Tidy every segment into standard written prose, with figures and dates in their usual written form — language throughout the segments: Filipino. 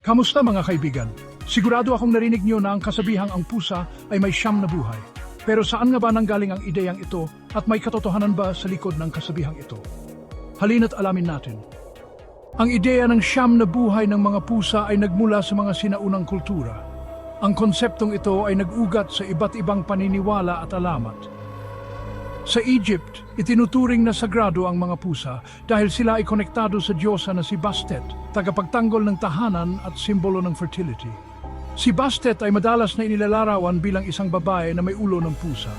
Kamusta mga kaibigan? Sigurado akong narinig niyo na ang kasabihang ang pusa ay may siyam na buhay. Pero saan nga ba nanggaling ang ideyang ito at may katotohanan ba sa likod ng kasabihang ito? Halina't alamin natin. Ang ideya ng siyam na buhay ng mga pusa ay nagmula sa mga sinaunang kultura. Ang konseptong ito ay nag-ugat sa iba't ibang paniniwala at alamat. Sa Egypt, itinuturing na sagrado ang mga pusa dahil sila ay konektado sa diyosa na si Bastet, tagapagtanggol ng tahanan at simbolo ng fertility. Si Bastet ay madalas na inilalarawan bilang isang babae na may ulo ng pusa.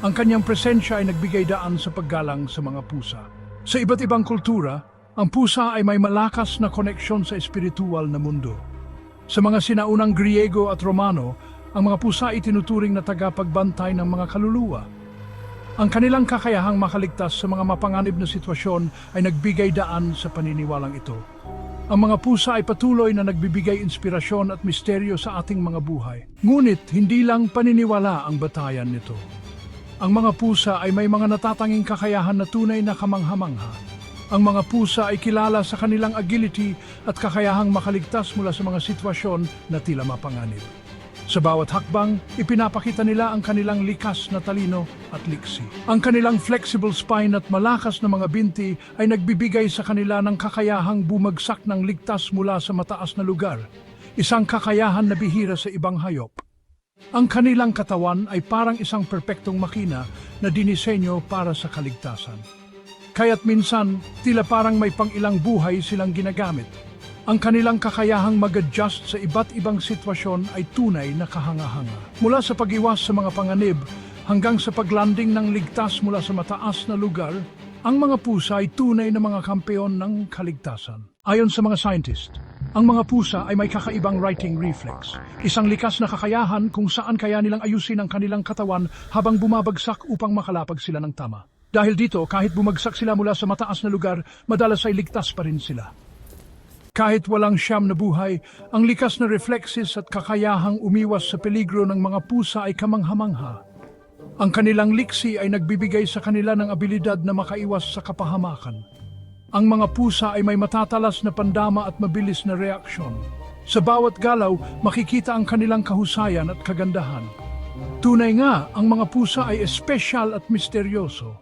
Ang kanyang presensya ay nagbigay daan sa paggalang sa mga pusa. Sa iba't ibang kultura, ang pusa ay may malakas na koneksyon sa espiritual na mundo. Sa mga sinaunang Griego at Romano, ang mga pusa ay tinuturing na tagapagbantay ng mga kaluluwa. Ang kanilang kakayahang makaligtas sa mga mapanganib na sitwasyon ay nagbigay daan sa paniniwalang ito. Ang mga pusa ay patuloy na nagbibigay inspirasyon at misteryo sa ating mga buhay. Ngunit hindi lang paniniwala ang batayan nito. Ang mga pusa ay may mga natatanging kakayahan na tunay na kamangha-mangha. Ang mga pusa ay kilala sa kanilang agility at kakayahang makaligtas mula sa mga sitwasyon na tila mapanganib. Sa bawat hakbang, ipinapakita nila ang kanilang likas na talino at liksi. Ang kanilang flexible spine at malakas na mga binti ay nagbibigay sa kanila ng kakayahang bumagsak ng ligtas mula sa mataas na lugar, isang kakayahan na bihira sa ibang hayop. Ang kanilang katawan ay parang isang perpektong makina na dinisenyo para sa kaligtasan. Kaya't minsan, tila parang may pang-ilang buhay silang ginagamit. Ang kanilang kakayahang mag-adjust sa iba't ibang sitwasyon ay tunay na kahanga-hanga. Mula sa pag-iwas sa mga panganib hanggang sa paglanding ng ligtas mula sa mataas na lugar, ang mga pusa ay tunay na mga kampeon ng kaligtasan. Ayon sa mga scientist, ang mga pusa ay may kakaibang righting reflex, isang likas na kakayahan kung saan kaya nilang ayusin ang kanilang katawan habang bumabagsak upang makalapag sila ng tama. Dahil dito, kahit bumagsak sila mula sa mataas na lugar, madalas ay ligtas pa rin sila. Kahit walang siyam na buhay, ang likas na reflexes at kakayahang umiwas sa peligro ng mga pusa ay kamangha-mangha. Ang kanilang liksi ay nagbibigay sa kanila ng abilidad na makaiwas sa kapahamakan. Ang mga pusa ay may matatalas na pandama at mabilis na reaksyon. Sa bawat galaw, makikita ang kanilang kahusayan at kagandahan. Tunay nga, ang mga pusa ay espesyal at misteryoso.